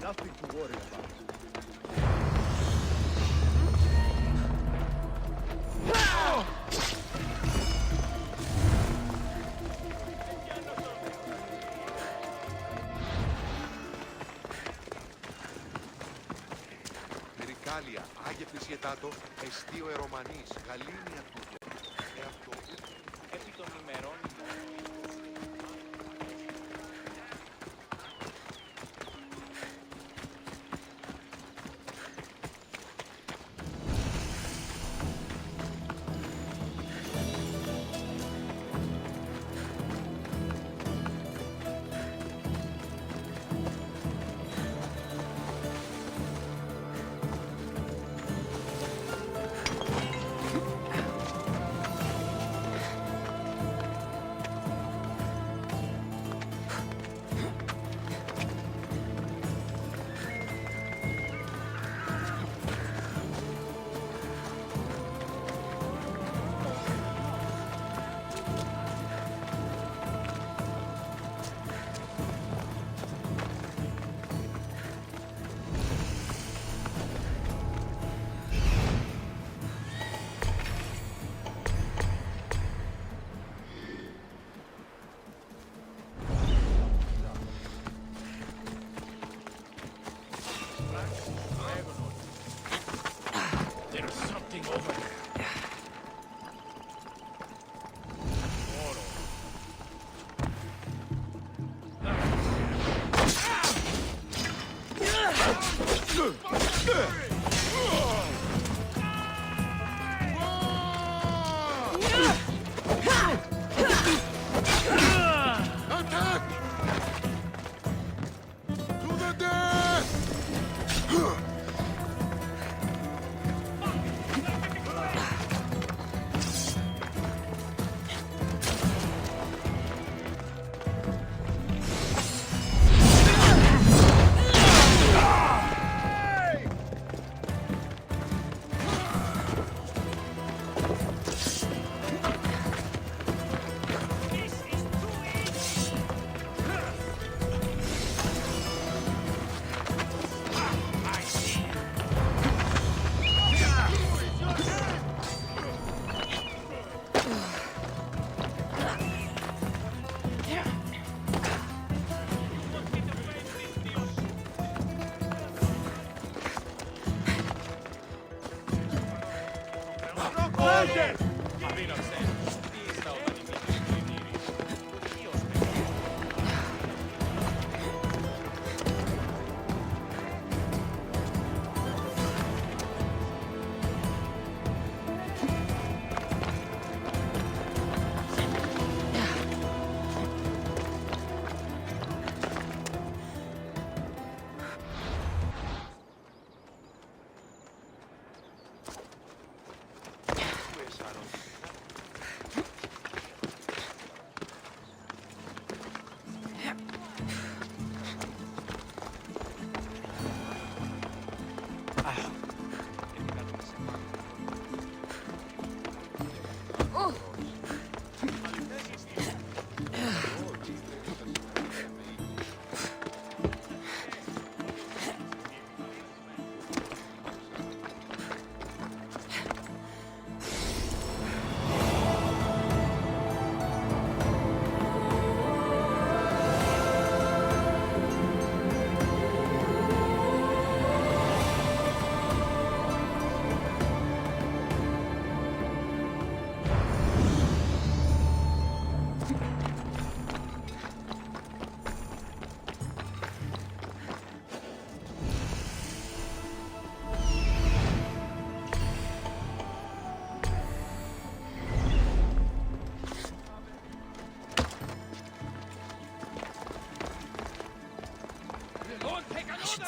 Nothing to worry about. Italia, Άγια Φυσιετάτο, εστίο Ερωμανής, Γαλήνια τούτο. Αυτό επί των ημερών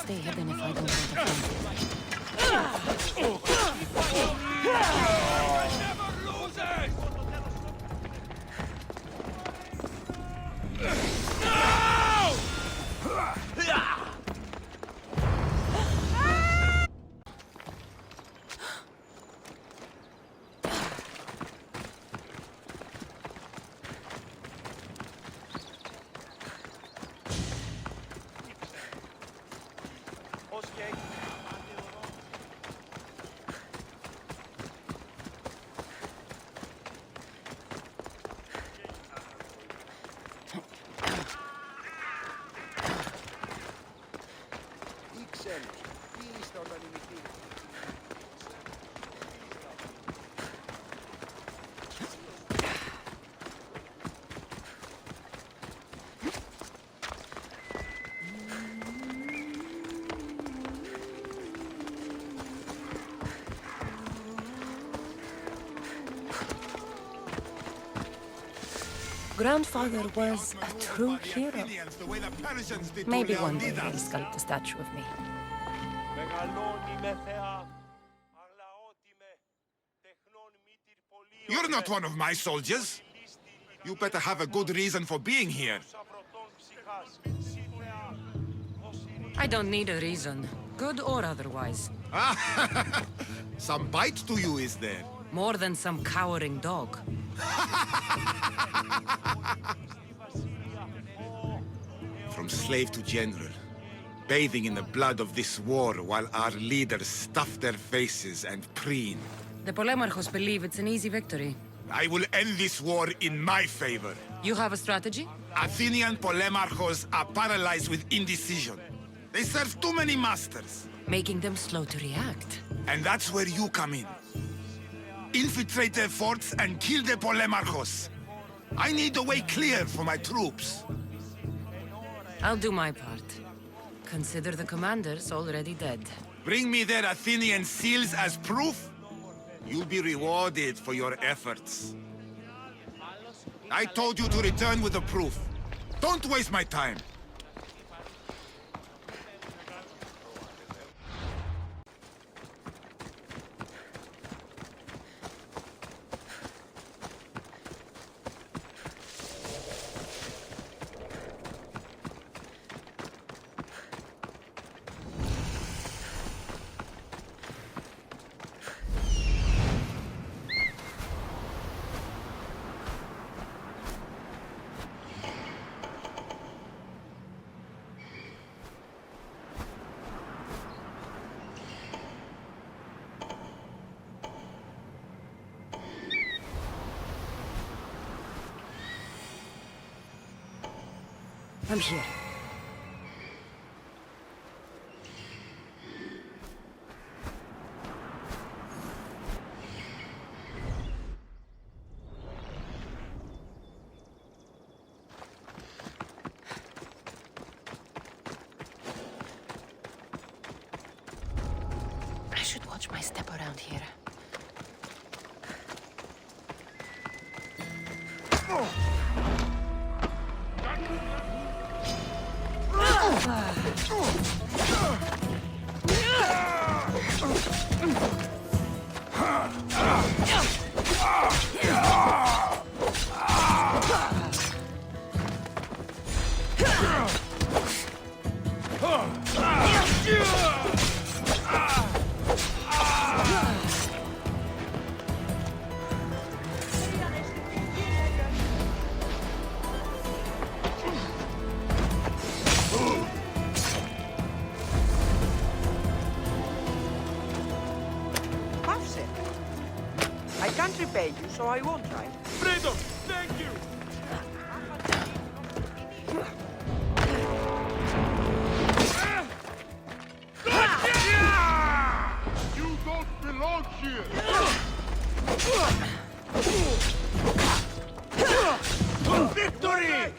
Stay hidden if I don't want to Grandfather was a true hero. Maybe one day he'll sculpt a statue of me. You're not one of my soldiers. You better have a good reason for being here. I don't need a reason, good or otherwise. Some bite to you, is there? More than some cowering dog. From slave to general, bathing in the blood of this war while our leaders stuff their faces and preen. The Polemarchos believe it's an easy victory. I will end this war in my favor. You have a strategy? Athenian Polemarchos are paralyzed with indecision. They serve too many masters. Making them slow to react. And that's where you come in. Infiltrate their forts and kill the Polemarchos. I need the way clear for my troops. I'll do my part. Consider the commanders already dead. Bring me their Athenian seals as proof. You'll be rewarded for your efforts. I told you to return with the proof. Don't waste my time. I'm here. I should watch my step around here. I can't repay you, so I won't try. Freedom! Thank you! You don't belong here! Victory!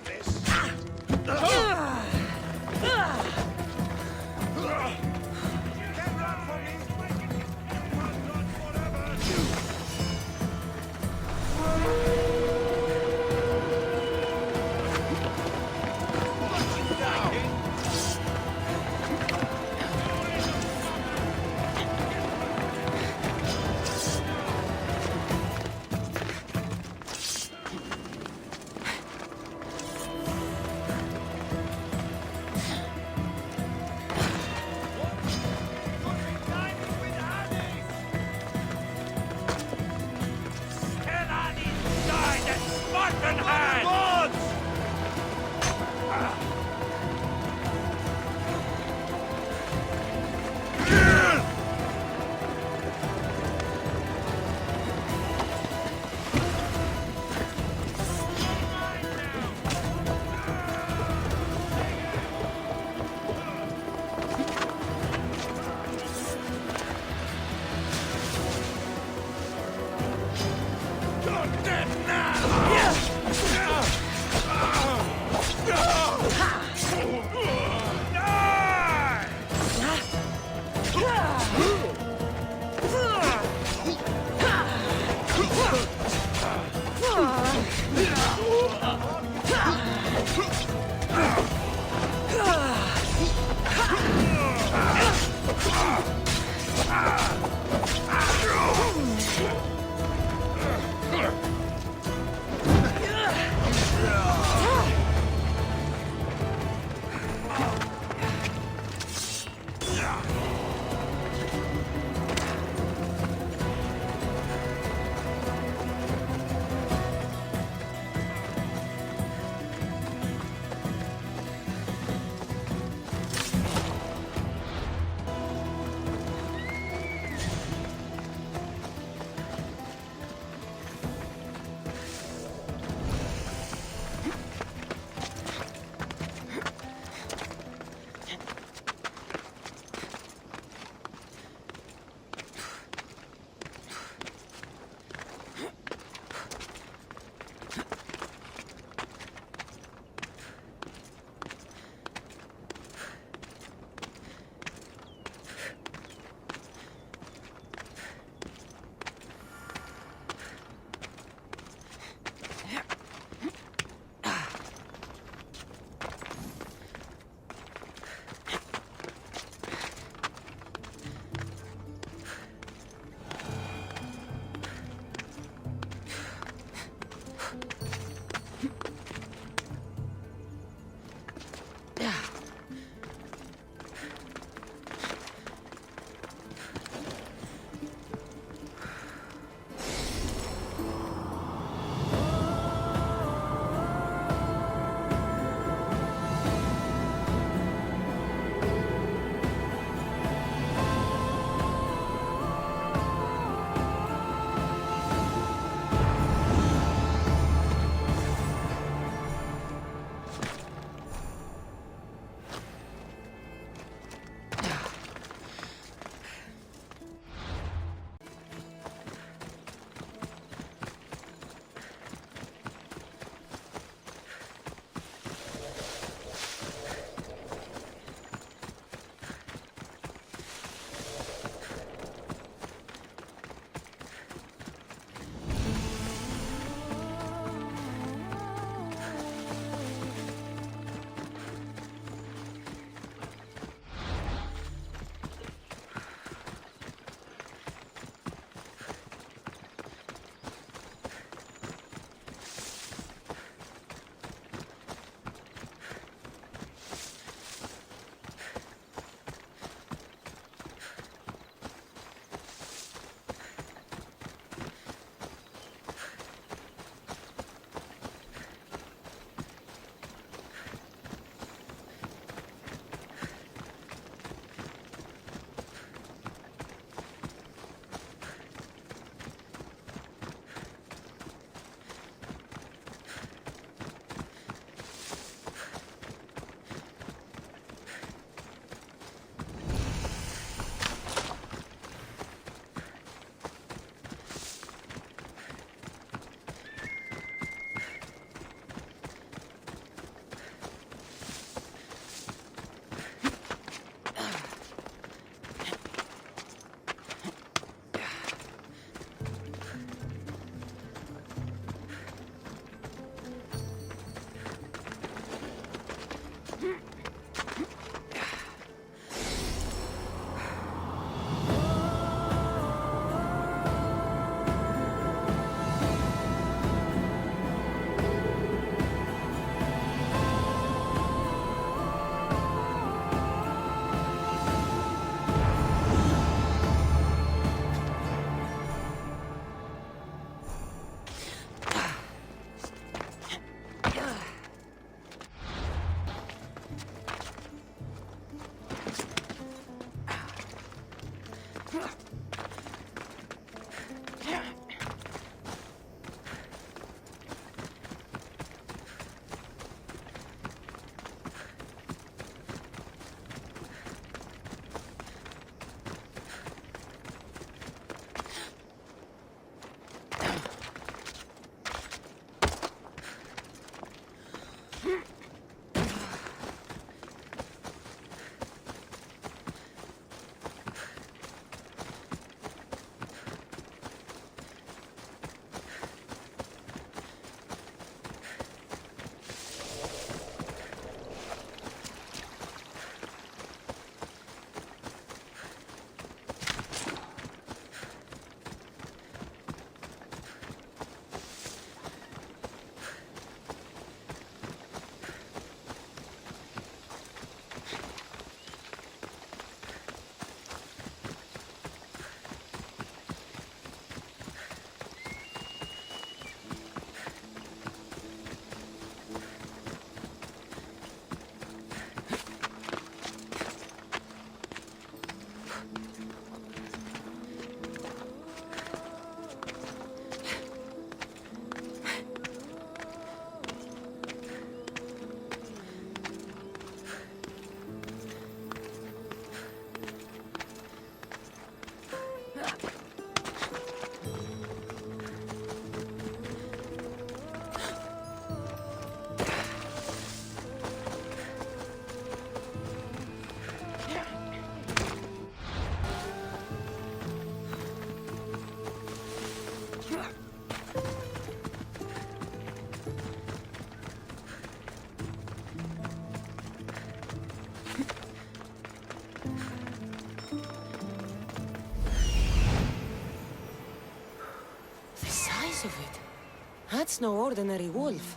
That's no ordinary wolf.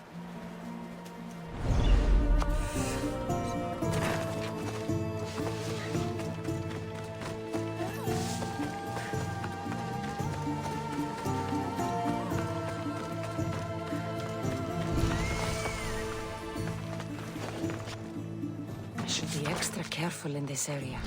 I should be extra careful in this area.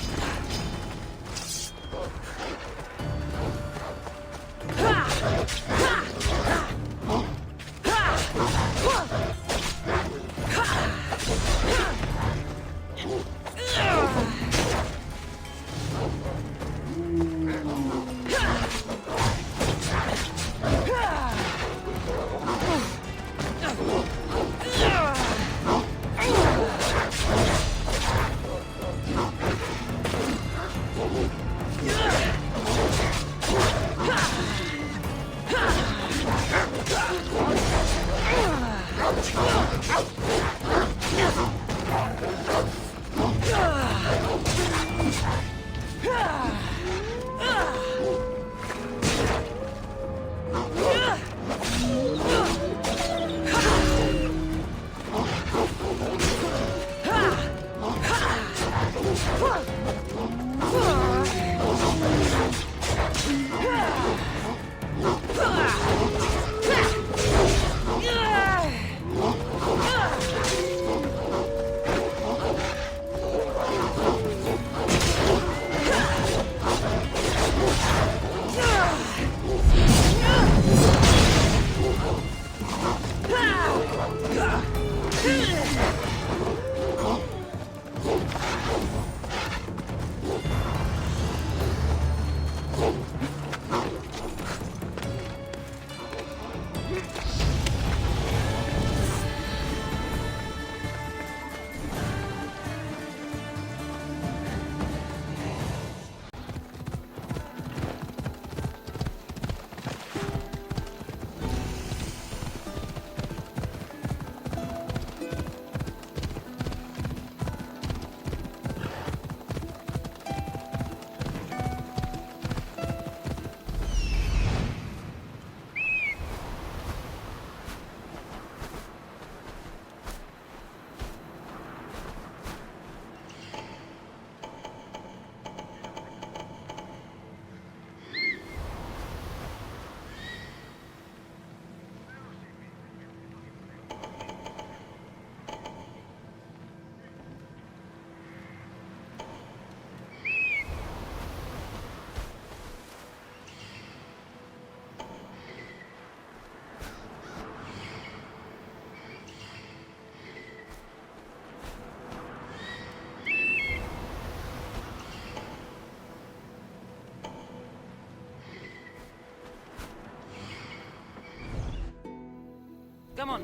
Come on.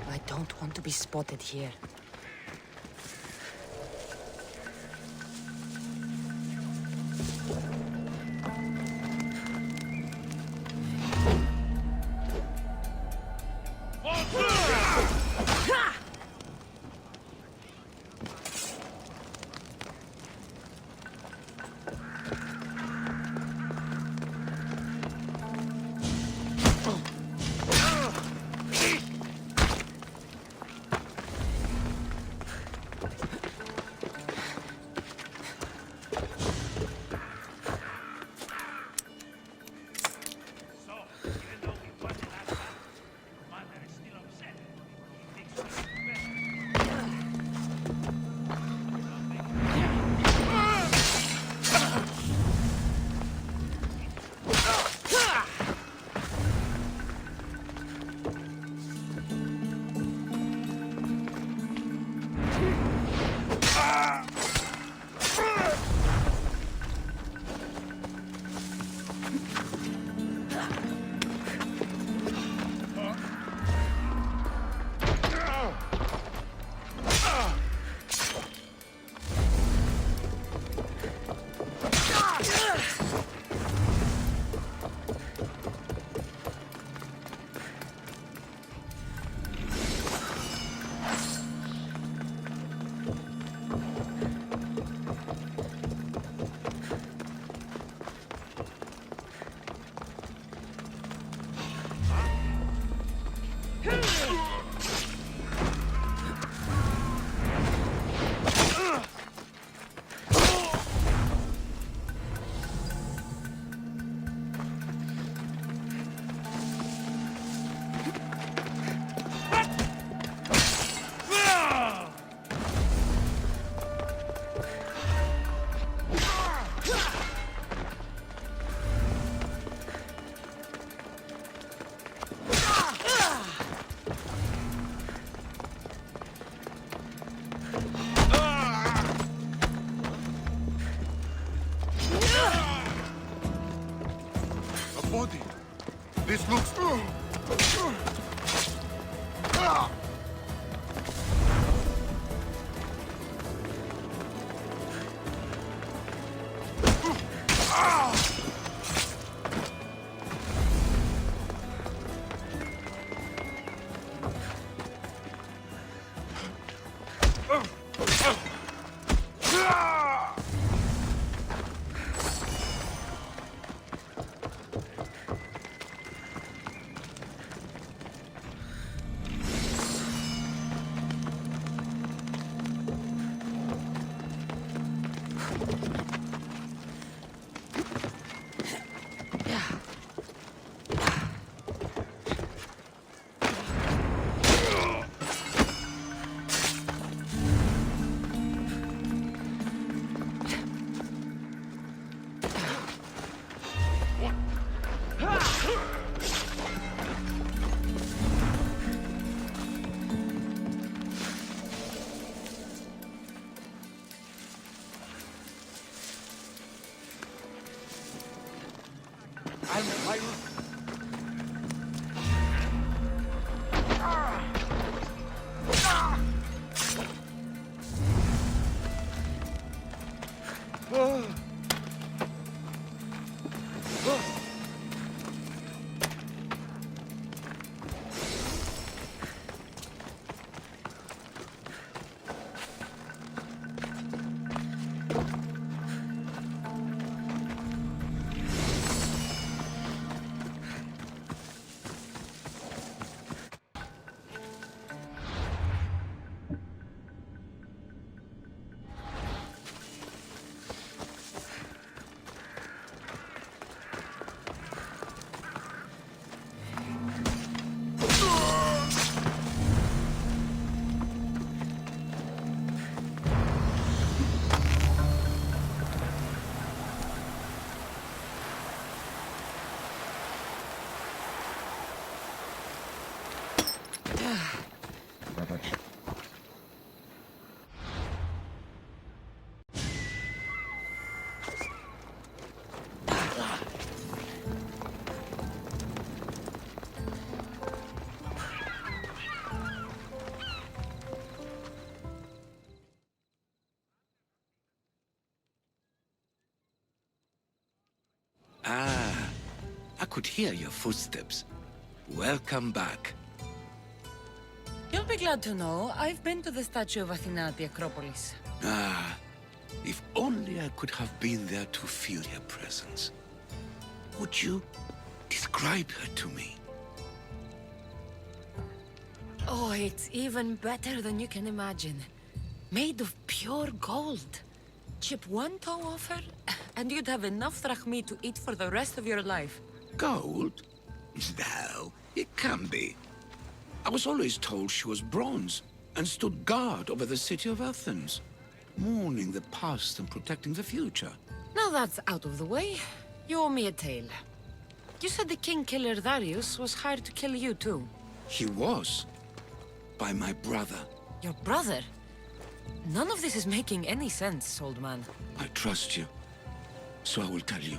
I don't want to be spotted here. body. This looks... Ah, I could hear your footsteps. Welcome back. You'll be glad to know I've been to the statue of Athena at the Acropolis. Ah, if only I could have been there to feel her presence. Would you describe her to me? Oh, it's even better than you can imagine. Made of pure gold. Chip one toe off her, and you'd have enough drachmi to eat for the rest of your life. Gold? No, it can't be. I was always told she was bronze and stood guard over the city of Athens, mourning the past and protecting the future. Now that's out of the way, you owe me a tale. You said the king killer Darius was hired to kill you too. He was. By my brother. Your brother? None of this is making any sense, old man. I trust you, so I will tell you.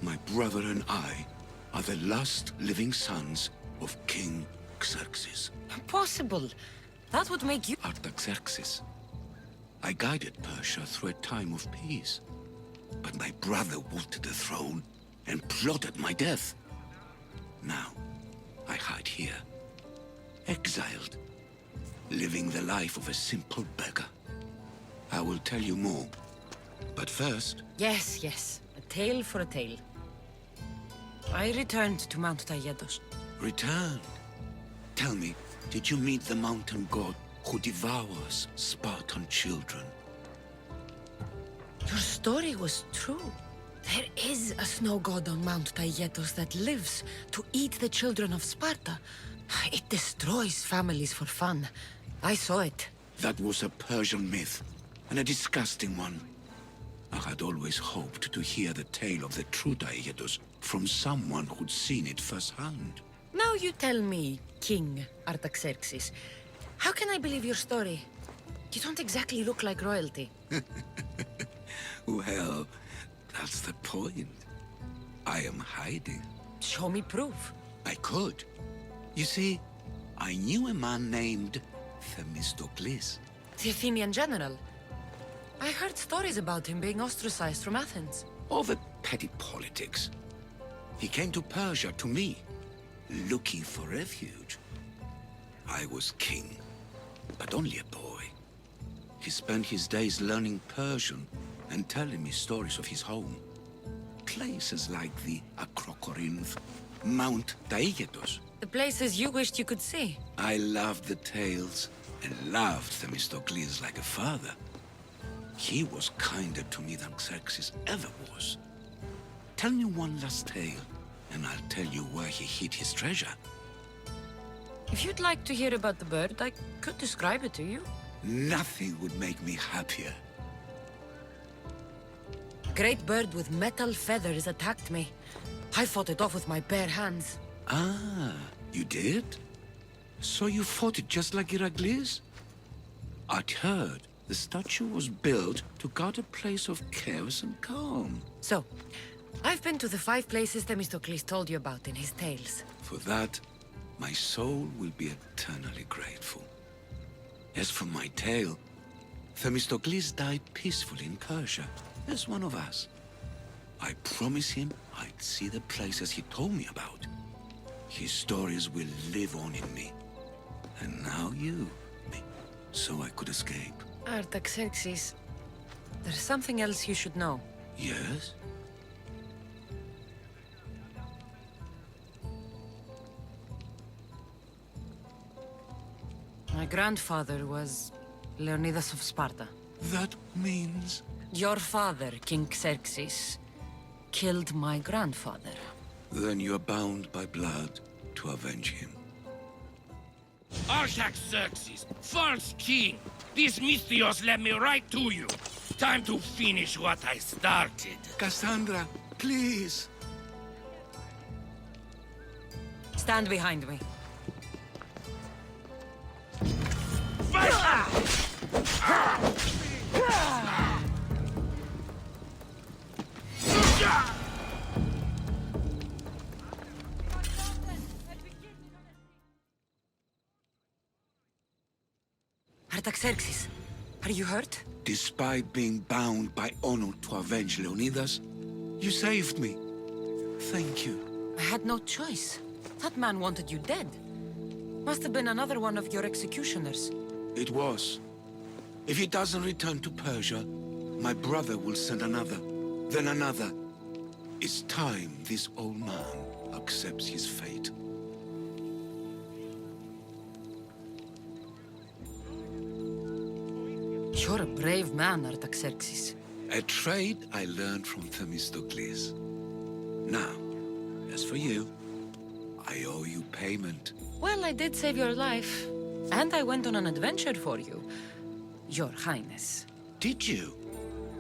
My brother and I are the last living sons of King Xerxes. Impossible. That would make you... Artaxerxes. I guided Persia through a time of peace. But my brother wanted the throne and plotted my death. Now, I hide here, exiled, living the life of a simple beggar. I will tell you more, but first... Yes, yes. A tale for a tale. I returned to Mount Taygetos. Returned? Tell me, did you meet the mountain god who devours Spartan children? Your story was true. There is a snow god on Mount Taygetos that lives to eat the children of Sparta. It destroys families for fun. I saw it. That was a Persian myth, and a disgusting one. I had always hoped to hear the tale of the true Taygetos from someone who'd seen it firsthand. Now you tell me, King Artaxerxes, how can I believe your story? You don't exactly look like royalty. Well, that's the point. I am hiding. Show me proof. I could. You see, I knew a man named Themistocles. The Athenian general. I heard stories about him being ostracized from Athens. Over petty politics. He came to Persia, to me, looking for refuge. I was king, but only a boy. He spent his days learning Persian and telling me stories of his home. Places like the Acrocorinth, Mount Taygetos. The places you wished you could see. I loved the tales and loved Themistocles like a father. He was kinder to me than Xerxes ever was. Tell me one last tale, and I'll tell you where he hid his treasure. If you'd like to hear about the bird, I could describe it to you. Nothing would make me happier. Great bird with metal feathers attacked me. I fought it off with my bare hands. Ah, you did? So you fought it just like Heracles? I'd heard the statue was built to guard a place of chaos and calm. So, I've been to the 5 places Themistocles told you about in his tales. For that, my soul will be eternally grateful. As for my tale, Themistocles died peacefully in Persia, as one of us. I promise him I'd see the places he told me about. His stories will live on in me. And now you, so I could escape. Artaxerxes, there's something else you should know. Yes? My grandfather was Leonidas of Sparta. That means... Your father, King Xerxes, killed my grandfather. Then you are bound by blood to avenge him. Artaxerxes, false king! These Mystios led me right to you. Time to finish what I started. Cassandra, please! Stand behind me. Artaxerxes, are you hurt? Despite being bound by honor to avenge Leonidas, you saved me. Thank you. I had no choice. That man wanted you dead. Must have been another one of your executioners. It was. If he doesn't return to Persia, my brother will send another, then another. It's time this old man accepts his fate. You're a brave man, Artaxerxes. A trait I learned from Themistocles. Now, as for you, I owe you payment. Well, I did save your life. And I went on an adventure for you, Your Highness. Did you?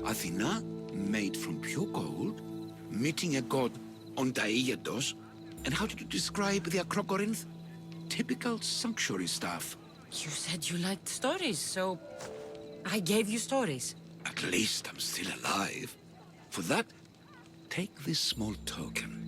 Athena, made from pure gold, meeting a god on Taygetos, and how did you describe the Acrocorinth? Typical sanctuary stuff. You said you liked stories, so I gave you stories. At least I'm still alive. For that, take this small token.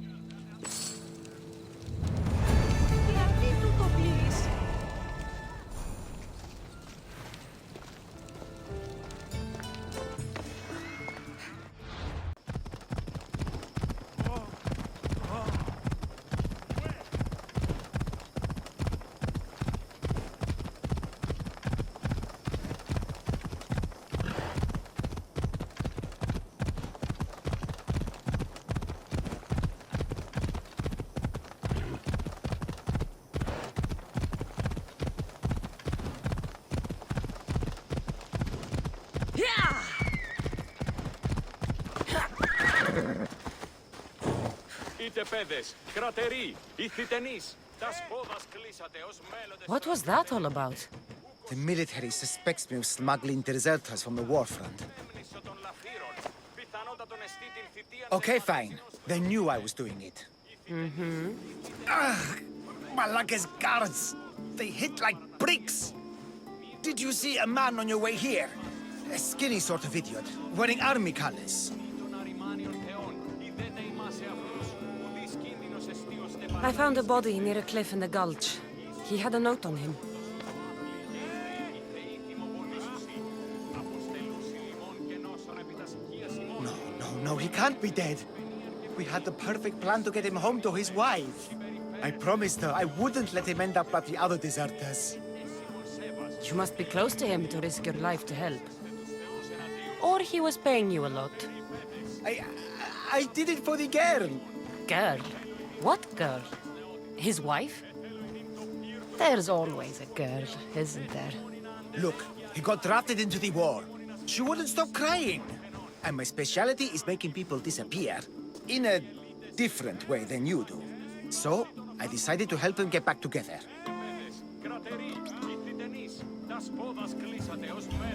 What was that all about? The military suspects me of smuggling deserters from the war front. Okay, fine. They knew I was doing it. Malaka's guards! They hit like bricks! Did you see a man on your way here? A skinny sort of idiot, wearing army colors. I found a body near a cliff in the gulch. He had a note on him. No, he can't be dead. We had the perfect plan to get him home to his wife. I promised her I wouldn't let him end up like the other deserters. You must be close to him to risk your life to help. Or he was paying you a lot. I did it for the girl. Girl? What girl? His wife? There's always a girl, isn't there? Look, he got drafted into the war. She wouldn't stop crying. And my specialty is making people disappear. In a different way than you do. So, I decided to help them get back together.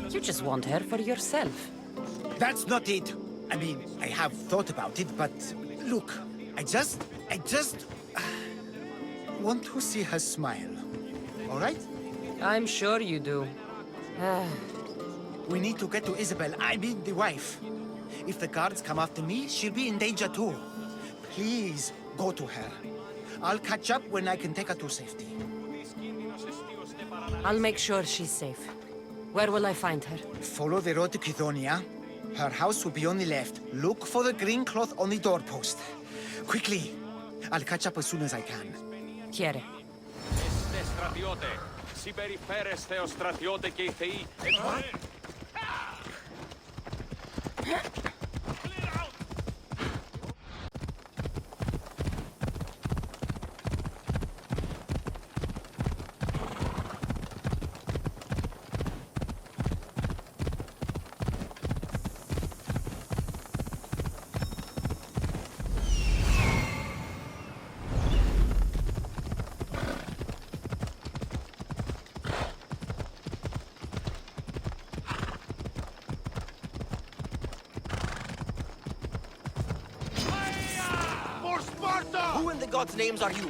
You just want her for yourself. That's not it. I mean, I have thought about it, but look, I just want to see her smile. All right? I'm sure you do. We need to get to Isabel, I mean the wife. If the guards come after me, she'll be in danger too. Please, go to her. I'll catch up when I can take her to safety. I'll make sure she's safe. Where will I find her? Follow the road to Kithonia. Her house will be on the left. Look for the green cloth on the doorpost. Quickly! I'll catch up as soon as I can. Quiere. Este στρατιώτε. Συμπεριφέρεστε ως στρατιώτε και οι θεοί. Who in the gods' names are you?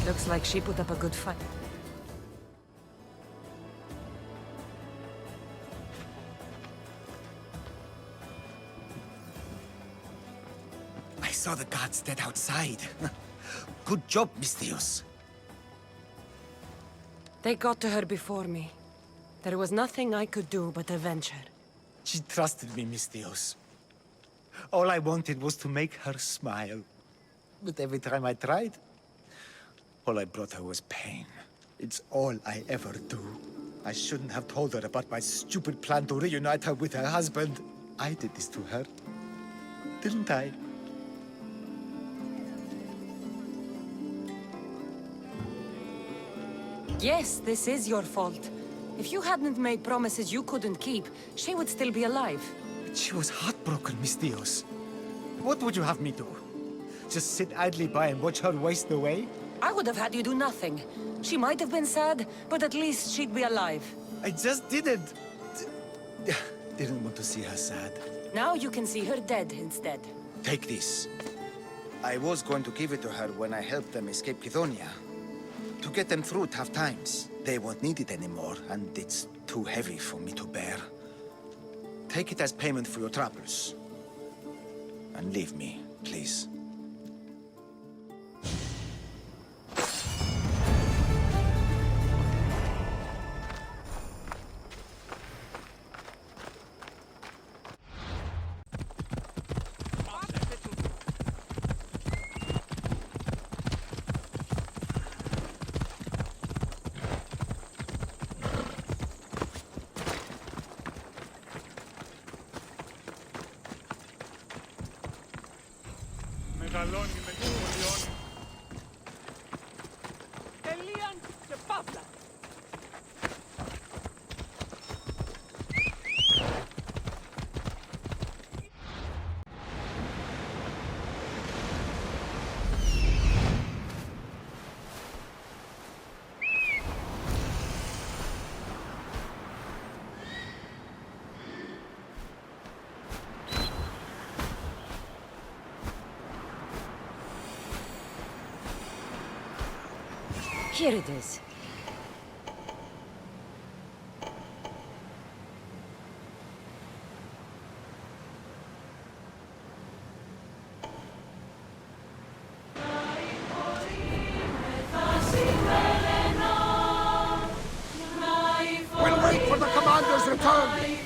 Looks like she put up a good fight. I saw the guards dead outside. Good job, Mistios. They got to her before me. There was nothing I could do but avenge her. She trusted me, Mistios. All I wanted was to make her smile. But every time I tried, all I brought her was pain. It's all I ever do. I shouldn't have told her about my stupid plan to reunite her with her husband. I did this to her, didn't I? Yes, this is your fault. If you hadn't made promises you couldn't keep, she would still be alive. But she was heartbroken, Mistios. What would you have me do? Just sit idly by and watch her waste away? I would have had you do nothing. She might have been sad, but at least she'd be alive. I just didn't. Didn't want to see her sad. Now you can see her dead instead. Take this. I was going to give it to her when I helped them escape Kithonia. To get them through tough times. They won't need it anymore, and it's too heavy for me to bear. Take it as payment for your troubles. And leave me, please. Μεγαλώνει με κεφαλιών. Τελείαν και παύλα. Here it is. We'll wait for the commander's return.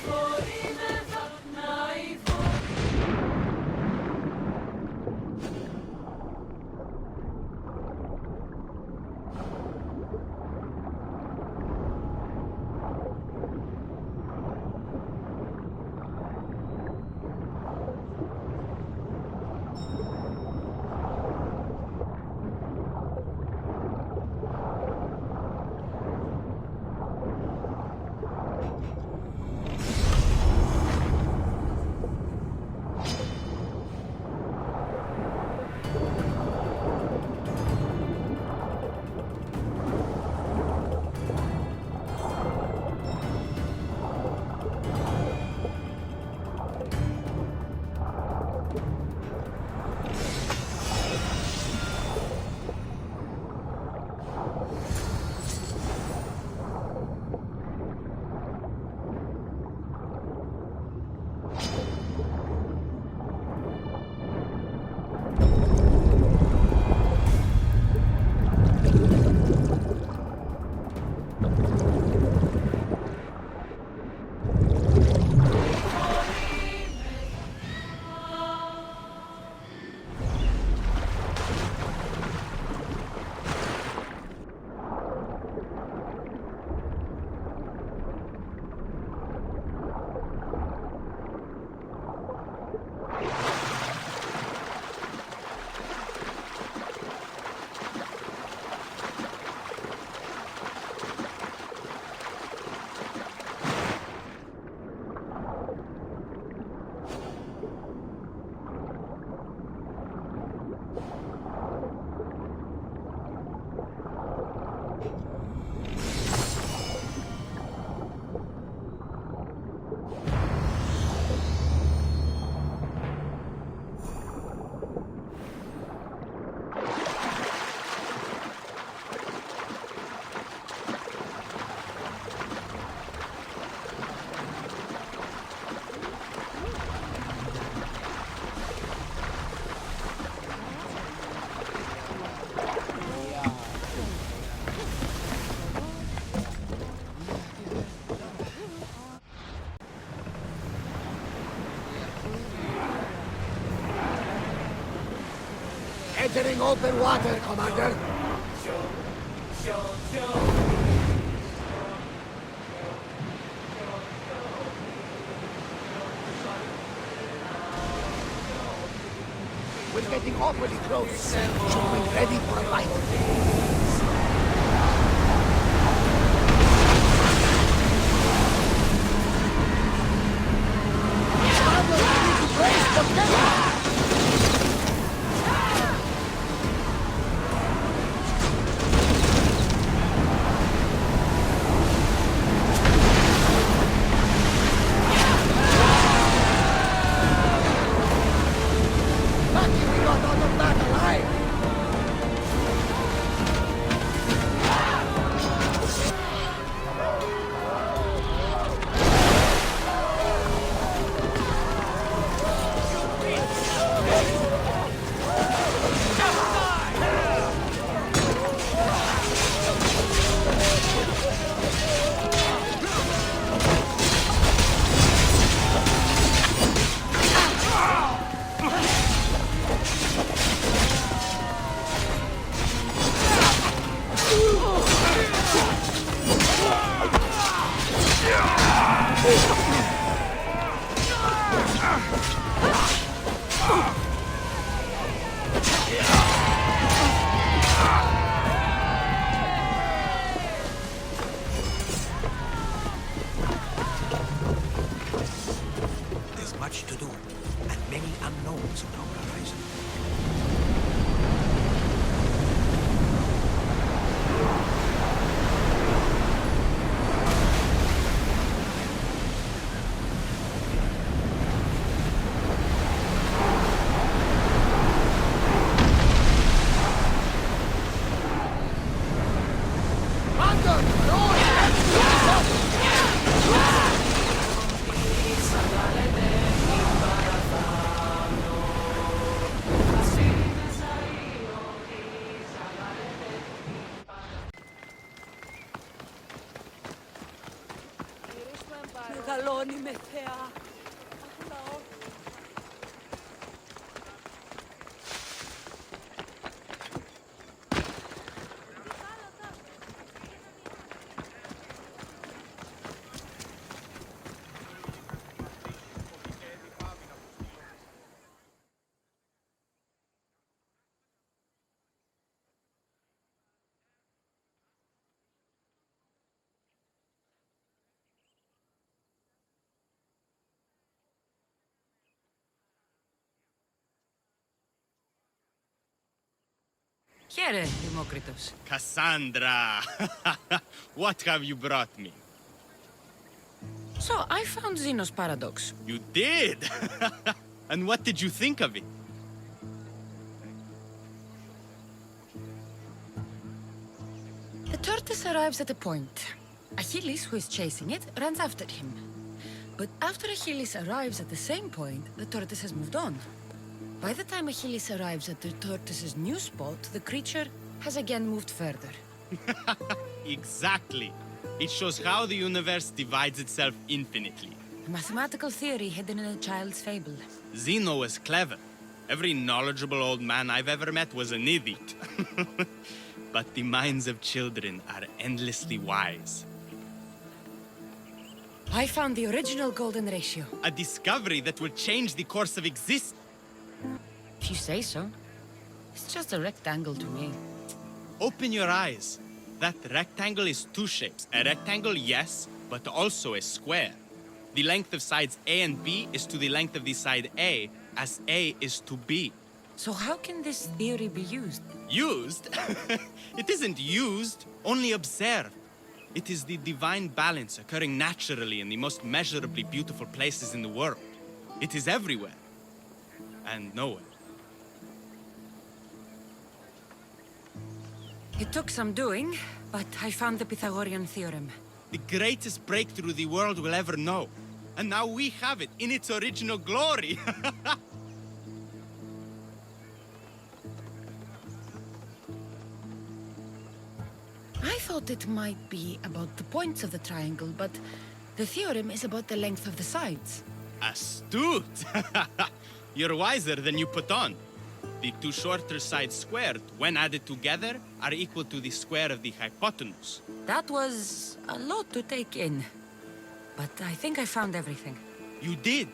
Entering open water, Commander. We're getting awfully close. Should be ready for a fight. Λακόνη με θεά. Χαίρε, Δημόκριτος. Cassandra! What have you brought me? So, I found Zeno's paradox. You did? And what did you think of it? The tortoise arrives at a point. Achilles, who is chasing it, runs after him. But after Achilles arrives at the same point, the tortoise has moved on. By the time Achilles arrives at the tortoise's new spot, the creature has again moved further. Exactly. It shows how the universe divides itself infinitely. A mathematical theory hidden in a child's fable. Zeno was clever. Every knowledgeable old man I've ever met was an idiot. But the minds of children are endlessly wise. I found the original golden ratio. A discovery that will change the course of existence. If you say so. It's just a rectangle to me. Open your eyes. That rectangle is two shapes. A rectangle, yes, but also a square. The length of sides A and B is to the length of the side A, as A is to B. So how can this theory be used? Used? It isn't used, only observed. It is the divine balance occurring naturally in the most measurably beautiful places in the world. It is everywhere. And nowhere. It took some doing, but I found the Pythagorean theorem. The greatest breakthrough the world will ever know. And now we have it in its original glory. I thought it might be about the points of the triangle, but the theorem is about the length of the sides. Astute! You're wiser than you put on. The two shorter sides squared, when added together, are equal to the square of the hypotenuse. That was a lot to take in. But I think I found everything. You did.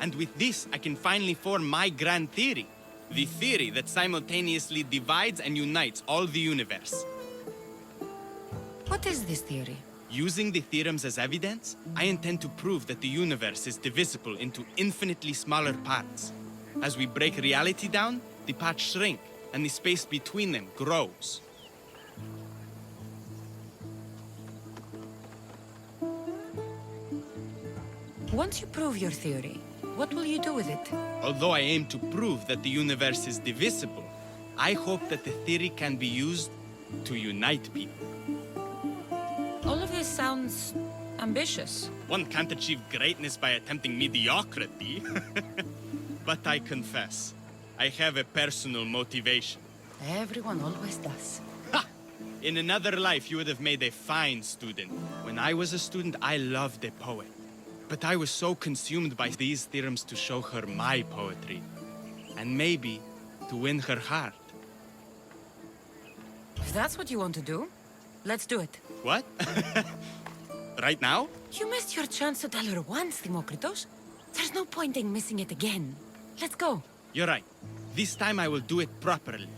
And with this, I can finally form my grand theory. The theory that simultaneously divides and unites all the universe. What is this theory? Using the theorems as evidence, I intend to prove that the universe is divisible into infinitely smaller parts. As we break reality down, the parts shrink, and the space between them grows. Once you prove your theory, what will you do with it? Although I aim to prove that the universe is divisible, I hope that the theory can be used to unite people. All of this sounds ambitious. One can't achieve greatness by attempting mediocrity. But I confess, I have a personal motivation. Everyone always does. Ha! In another life, you would have made a fine student. When I was a student, I loved a poet. But I was so consumed by these theorems to show her my poetry. And maybe to win her heart. If that's what you want to do, let's do it. What? Right now? You missed your chance to tell her once, Demokritos. There's no point in missing it again. Let's go. You're right. This time I will do it properly.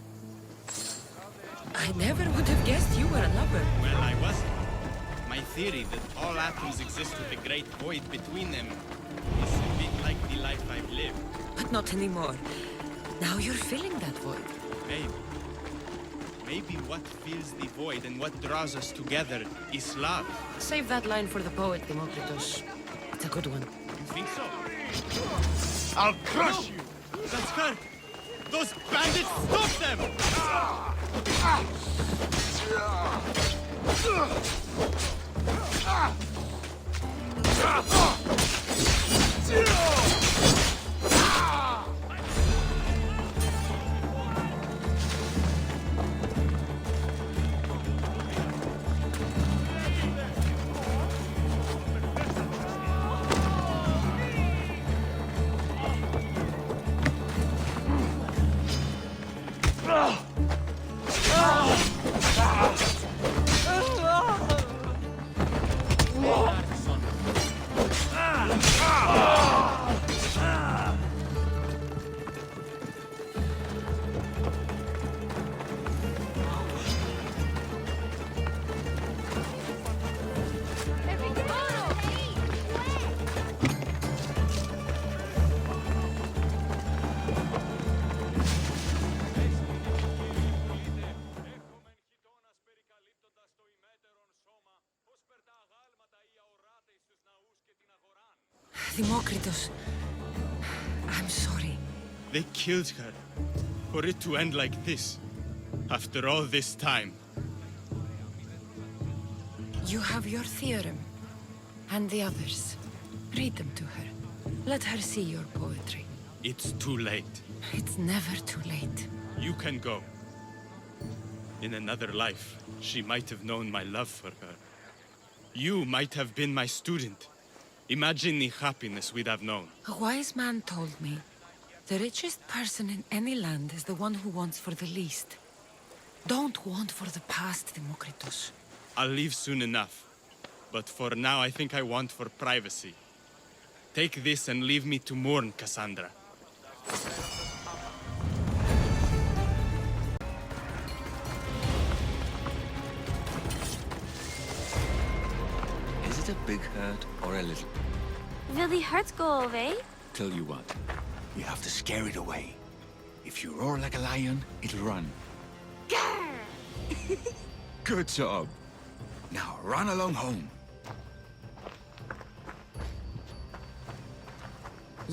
I never would have guessed you were a lover. Well, I wasn't. My theory that all atoms exist with a great void between them is a bit like the life I've lived. But not anymore. Now you're filling that void. Maybe. Maybe what fills the void and what draws us together is love. Save that line for the poet, Demokritos. It's a good one. You think so? I'll crush you! That's her! Those bandits, stop them! Democritus. I'm sorry. They killed her. For it to end like this. After all this time. You have your theorem. And the others. Read them to her. Let her see your poetry. It's too late. It's never too late. You can go. In another life, she might have known my love for her. You might have been my student. Imagine the happiness we'd have known. A wise man told me, the richest person in any land is the one who wants for the least. Don't want for the past, Democritus. I'll leave soon enough. But for now, I think I want for privacy. Take this and leave me to mourn, Cassandra. Is it a big hurt or a little? Will the hurt go away? Tell you what, you have to scare it away. If you roar like a lion, it'll run. Good job. Now run along home.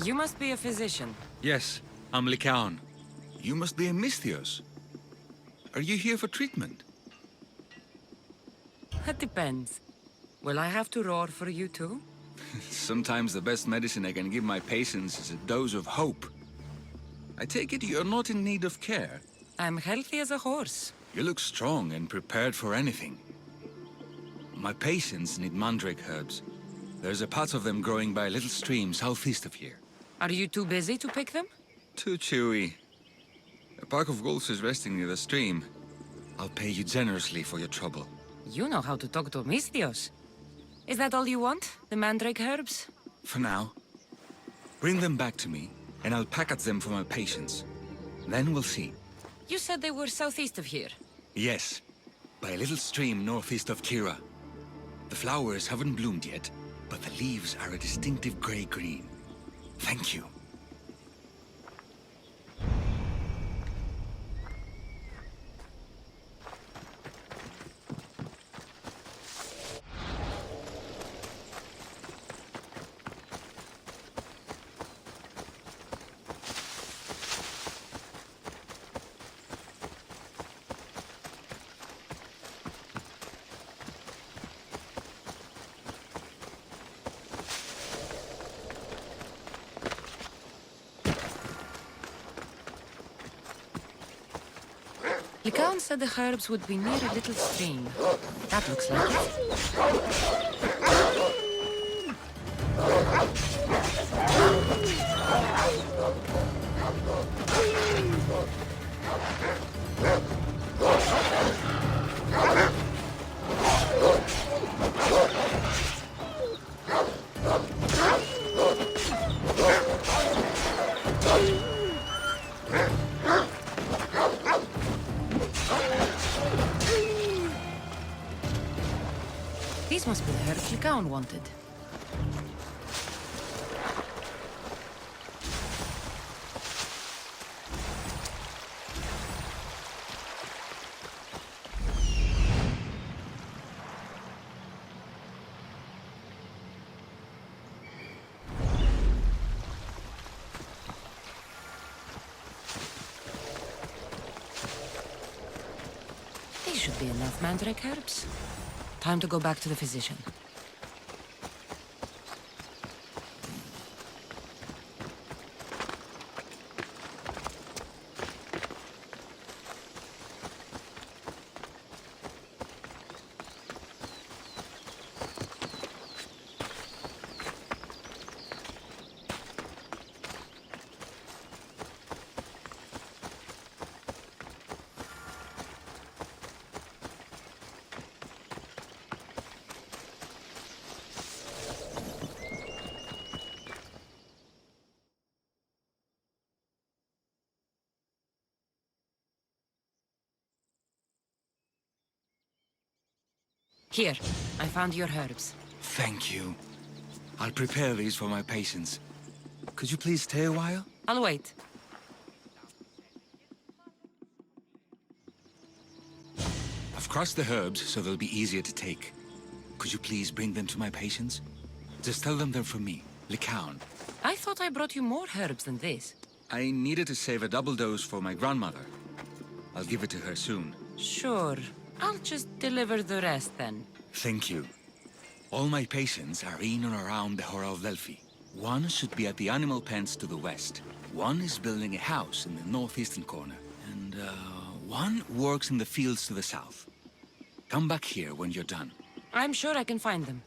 You must be a physician. Yes, I'm Lycaon. You must be a Misthios. Are you here for treatment? That depends. Will I have to roar for you too? Sometimes the best medicine I can give my patients is a dose of hope. I take it you're not in need of care. I'm healthy as a horse. You look strong and prepared for anything. My patients need mandrake herbs. There's a patch of them growing by a little stream southeast of here. Are you too busy to pick them? Too chewy. A pack of wolves is resting near the stream. I'll pay you generously for your trouble. You know how to talk to Misthios. Is that all you want? The mandrake herbs? For now. Bring them back to me, and I'll package them for my patients. Then we'll see. You said they were southeast of here. Yes, by a little stream northeast of Kira. The flowers haven't bloomed yet, but the leaves are a distinctive gray-green. Thank you. Lycaon said the herbs would be near a little stream. That looks like it. These must be the herbs Lycaon wanted. These should be enough mandrake herbs. Time to go back to the physician. Here, I found your herbs. Thank you. I'll prepare these for my patients. Could you please stay a while? I'll wait. I've crushed the herbs so they'll be easier to take. Could you please bring them to my patients? Just tell them they're for me. Lycaon. I thought I brought you more herbs than this. I needed to save a double dose for my grandmother. I'll give it to her soon. Sure. I'll just deliver the rest then. Thank you. All my patients are in and around the Hora of Delphi. One should be at the animal pens to the west. One is building a house in the northeastern corner. And, one works in the fields to the south. Come back here when you're done. I'm sure I can find them.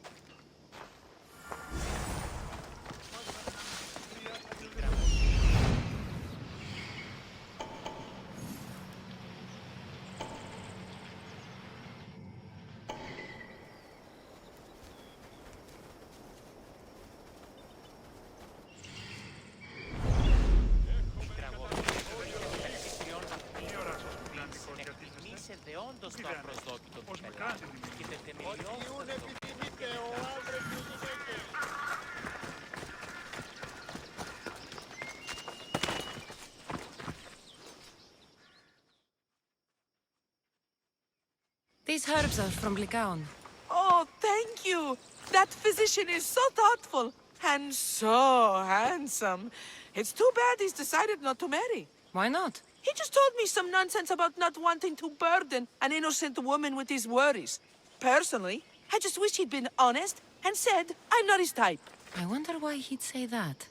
These herbs are from Lycaon. Oh, thank you. That physician is so thoughtful and so handsome. It's too bad he's decided not to marry. Why not? He just told me some nonsense about not wanting to burden an innocent woman with his worries. Personally, I just wish he'd been honest and said I'm not his type. I wonder why he'd say that.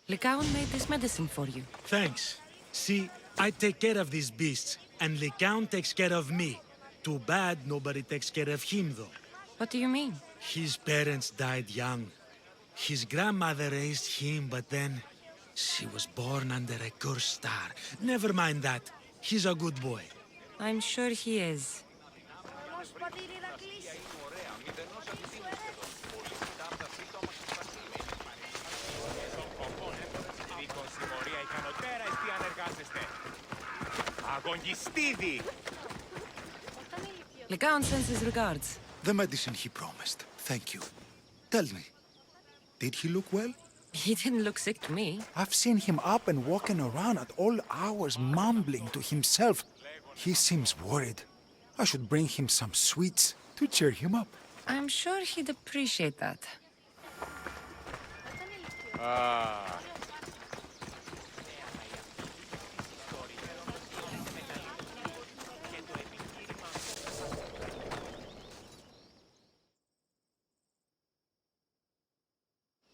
Lycaon made this medicine for you. Thanks. See, I take care of these beasts, and Lycaon takes care of me. Too bad nobody takes care of him, though. What do you mean? His parents died young. His grandmother raised him, but then she was born under a cursed star. Never mind that. He's a good boy. I'm sure he is. Lycaon sends his regards. The medicine he promised. Thank you. Tell me, did he look well? He didn't look sick to me. I've seen him up and walking around at all hours, mumbling to himself. He seems worried. I should bring him some sweets to cheer him up. I'm sure he'd appreciate that.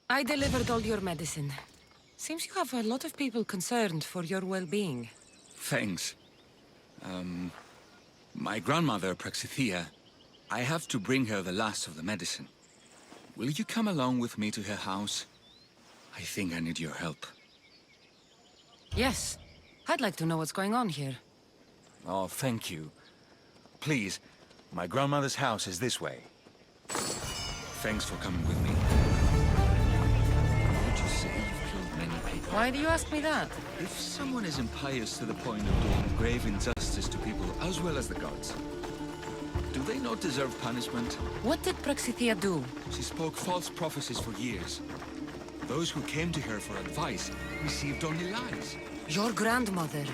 I delivered all your medicine. Seems you have a lot of people concerned for your well-being. Thanks. My grandmother, Praxithea, I have to bring her the last of the medicine. Will you come along with me to her house? I think I need your help. Yes. I'd like to know what's going on here. Oh, thank you. Please, my grandmother's house is this way. Thanks for coming with me. Would you say you've killed many people? Why do you ask me that? If someone is impious to the point of doing grave injustice to people as well as the gods, do they not deserve punishment? What did Praxithea do? She spoke false prophecies for years. Those who came to her for advice received only lies. Your grandmother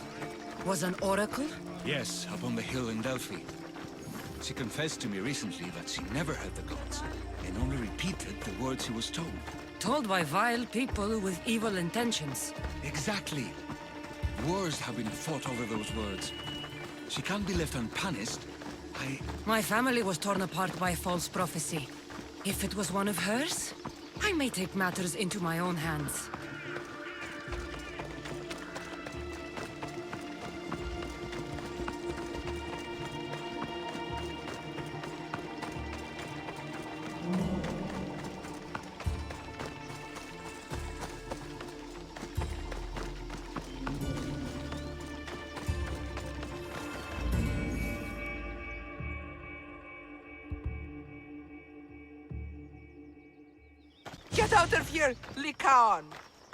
was an oracle? Yes, up on the hill in Delphi. She confessed to me recently that she never heard the gods, and only repeated the words she was told. Told by vile people with evil intentions. Exactly. Wars have been fought over those words. She can't be left unpunished. My family was torn apart by false prophecy. If it was one of hers, I may take matters into my own hands. Get out of here, Lycaon!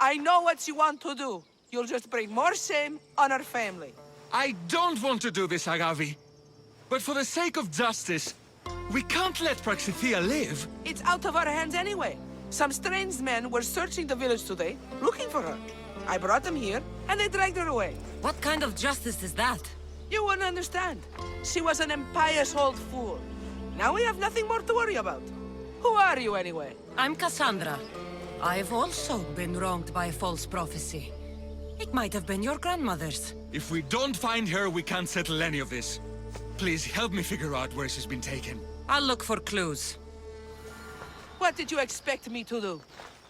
I know what you want to do. You'll just bring more shame on our family. I don't want to do this, Agavi. But for the sake of justice, we can't let Praxithea live. It's out of our hands anyway. Some strange men were searching the village today, looking for her. I brought them here, and they dragged her away. What kind of justice is that? You wouldn't understand. She was an impious old fool. Now we have nothing more to worry about. Who are you, anyway? I'm Cassandra. I've also been wronged by a false prophecy. It might have been your grandmother's. If we don't find her, we can't settle any of this. Please help me figure out where she's been taken. I'll look for clues. What did you expect me to do?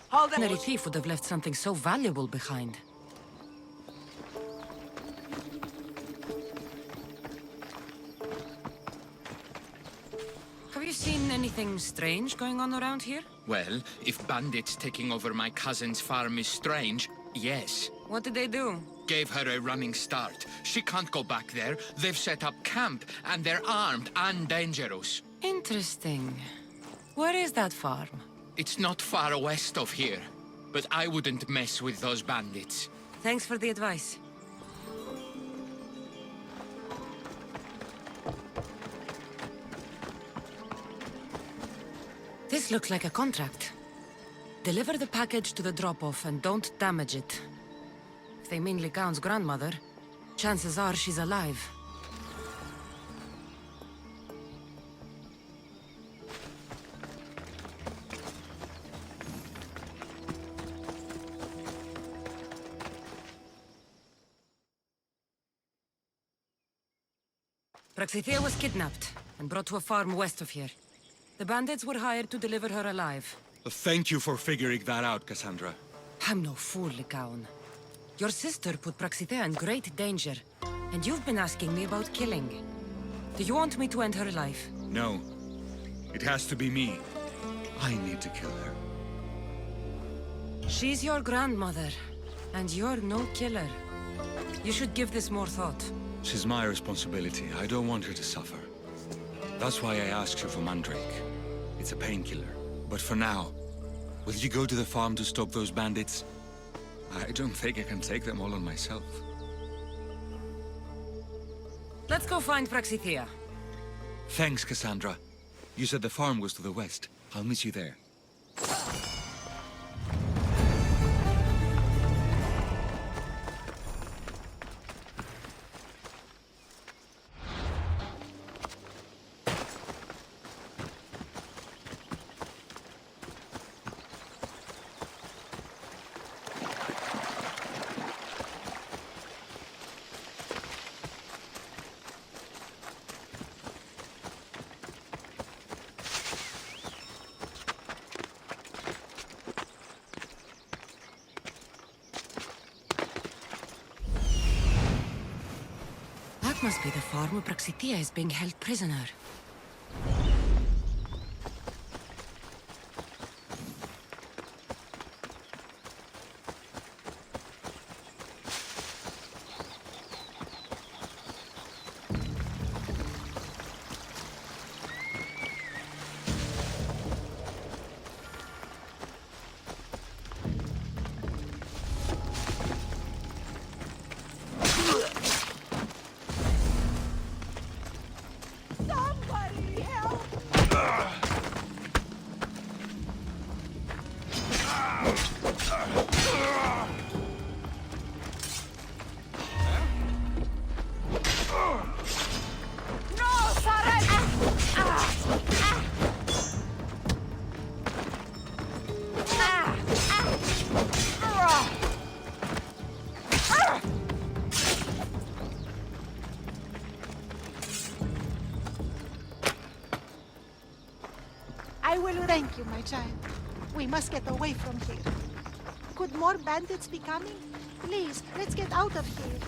Hold on. Ordinary thief would have left something so valuable behind. Have you seen anything strange going on around here? Well, if bandits taking over my cousin's farm is strange, yes. What did they do? Gave her a running start. She can't go back there. They've set up camp, and they're armed and dangerous. Interesting. Where is that farm? It's not far west of here, but I wouldn't mess with those bandits. Thanks for the advice. This looks like a contract. Deliver the package to the drop-off and don't damage it. If they mean Lycaon's grandmother, chances are she's alive. Praxithea was kidnapped and brought to a farm west of here. The bandits were hired to deliver her alive. Thank you for figuring that out, Cassandra. I'm no fool, Lycaon. Your sister put Praxithea in great danger, and you've been asking me about killing. Do you want me to end her life? No. It has to be me. I need to kill her. She's your grandmother, and you're no killer. You should give this more thought. She's my responsibility. I don't want her to suffer. That's why I asked you for Mandrake. It's a painkiller. But for now, will you go to the farm to stop those bandits? I don't think I can take them all on myself. Let's go find Praxithea. Thanks, Cassandra. You said the farm was to the west. I'll meet you there. That must be the farm where Praxithea is being held prisoner. I will thank you, my child. We must get away from here. Could more bandits be coming? Please, let's get out of here.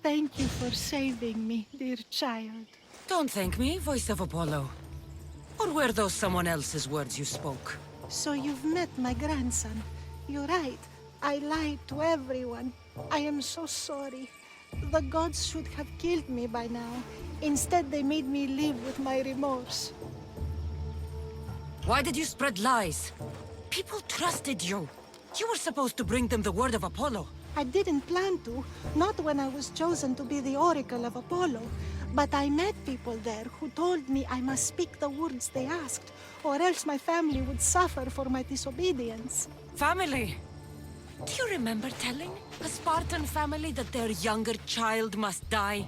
Thank you for saving me, dear child. Don't thank me, voice of Apollo. Or were those someone else's words you spoke? So you've met my grandson. You're right. I lied to everyone. I am so sorry. The gods should have killed me by now. Instead, they made me live with my remorse. Why did you spread lies? People trusted you. You were supposed to bring them the word of Apollo. I didn't plan to, not when I was chosen to be the oracle of Apollo. But I met people there who told me I must speak the words they asked, or else my family would suffer for my disobedience. Family? Do you remember telling a Spartan family that their younger child must die?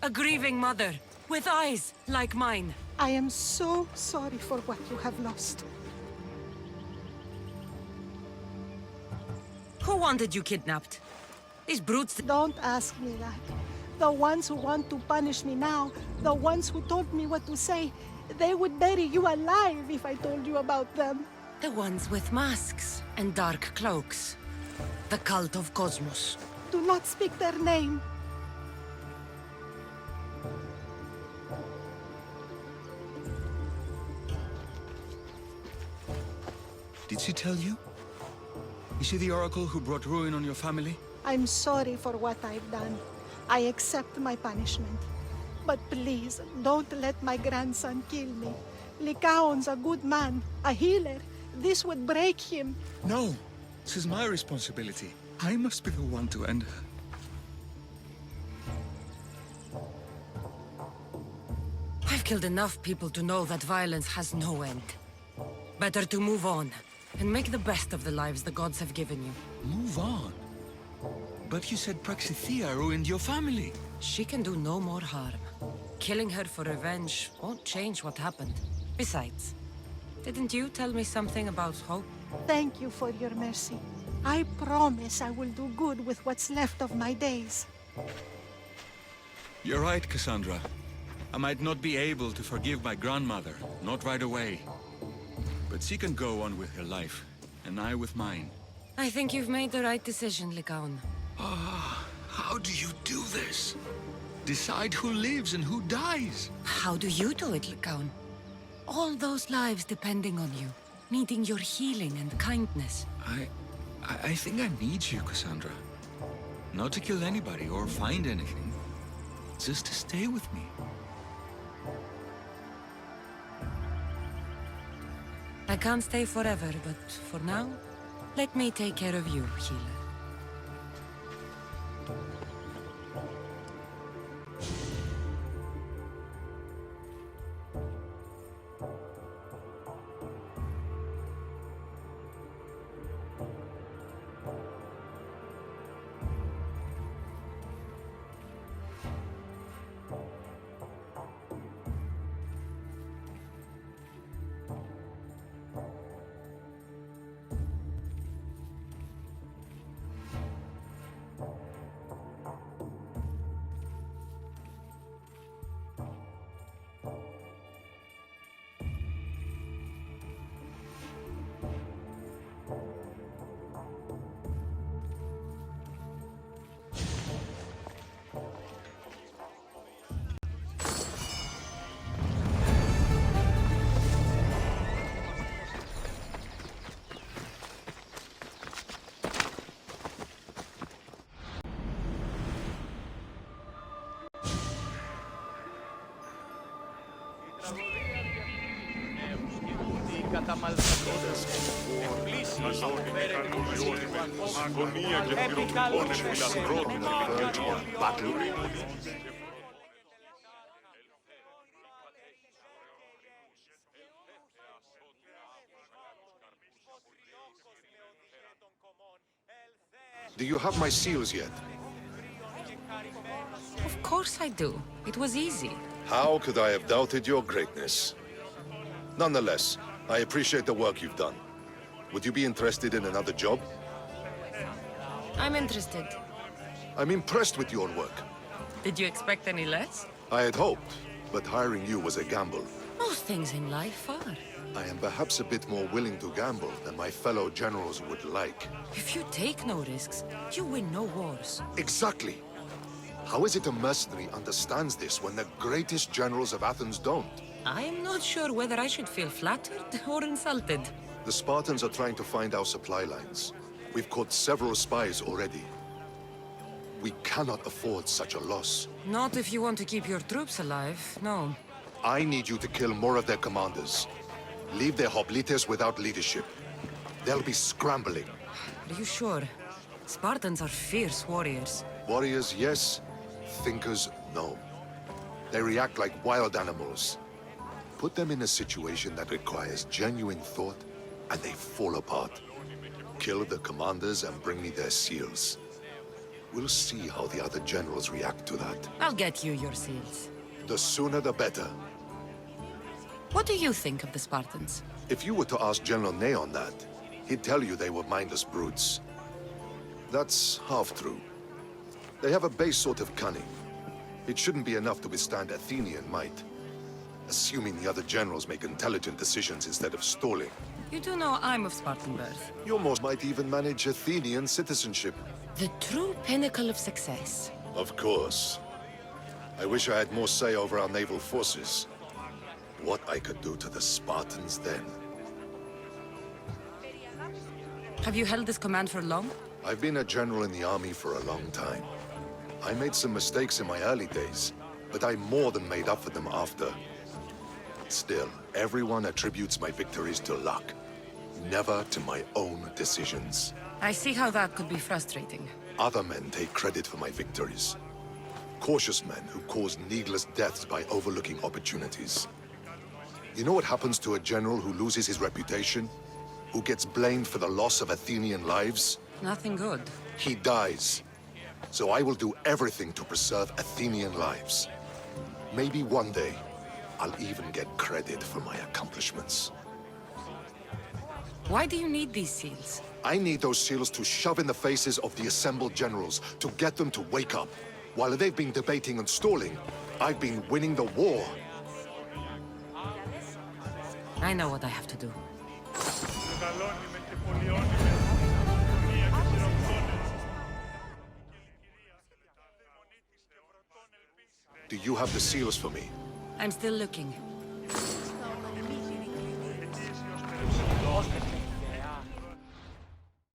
A grieving mother, with eyes like mine. I am so sorry for what you have lost. Who wanted you kidnapped? These brutes... Don't ask me that. The ones who want to punish me now, the ones who told me what to say, they would bury you alive if I told you about them. The ones with masks and dark cloaks. The cult of Cosmos. Do not speak their name. Did she tell you? Is she the oracle who brought ruin on your family? I'm sorry for what I've done. I accept my punishment. But please, don't let my grandson kill me. Lycaon's a good man, a healer. This would break him. No, this is my responsibility. I must be the one to end her. I've killed enough people to know that violence has no end. Better to move on, and make the best of the lives the gods have given you. Move on? But you said Praxithea ruined your family. She can do no more harm. Killing her for revenge won't change what happened. Besides, didn't you tell me something about hope? Thank you for your mercy. I promise I will do good with what's left of my days. You're right, Cassandra. I might not be able to forgive my grandmother, not right away. But she can go on with her life, and I with mine. I think you've made the right decision, Lycaon. Ah, how do you do this? Decide who lives and who dies? How do you do it, Lycaon? All those lives depending on you, needing your healing and kindness. I think I need you, Cassandra. Not to kill anybody or find anything. Just to stay with me. I can't stay forever, but for now, let me take care of you, healer. Do you have my seals yet? Of course I do. It was easy. How could I have doubted your greatness? Nonetheless, I appreciate the work you've done. Would you be interested in another job? I'm interested. I'm impressed with your work. Did you expect any less? I had hoped, but hiring you was a gamble. Most things in life are. I am perhaps a bit more willing to gamble than my fellow generals would like. If you take no risks, you win no wars. Exactly. How is it a mercenary understands this when the greatest generals of Athens don't? I'm not sure whether I should feel flattered or insulted. The Spartans are trying to find our supply lines. We've caught several spies already. We cannot afford such a loss. Not if you want to keep your troops alive, no. I need you to kill more of their commanders. Leave their hoplites without leadership. They'll be scrambling. Are you sure? Spartans are fierce warriors. Warriors, yes. Thinkers, no. They react like wild animals. Put them in a situation that requires genuine thought, and they fall apart. Kill the commanders and bring me their seals. We'll see how the other generals react to that. I'll get you your seals. The sooner the better. What do you think of the Spartans? If you were to ask General Ney on that, he'd tell you they were mindless brutes. That's half true. They have a base sort of cunning. It shouldn't be enough to withstand Athenian might. Assuming the other generals make intelligent decisions instead of stalling. You do know I'm of Spartan birth. Your most might even manage Athenian citizenship. The true pinnacle of success. Of course. I wish I had more say over our naval forces. What I could do to the Spartans then. Have you held this command for long? I've been a general in the army for a long time. I made some mistakes in my early days, but I more than made up for them after. Still, everyone attributes my victories to luck, never to my own decisions. I see how that could be frustrating. Other men take credit for my victories. Cautious men who cause needless deaths by overlooking opportunities. You know what happens to a general who loses his reputation? Who gets blamed for the loss of Athenian lives? Nothing good. He dies. So I will do everything to preserve Athenian lives. Maybe one day, I'll even get credit for my accomplishments. Why do you need these seals? I need those seals to shove in the faces of the assembled generals, to get them to wake up. While they've been debating and stalling, I've been winning the war. I know what I have to do. Do you have the seals for me? I'm still looking.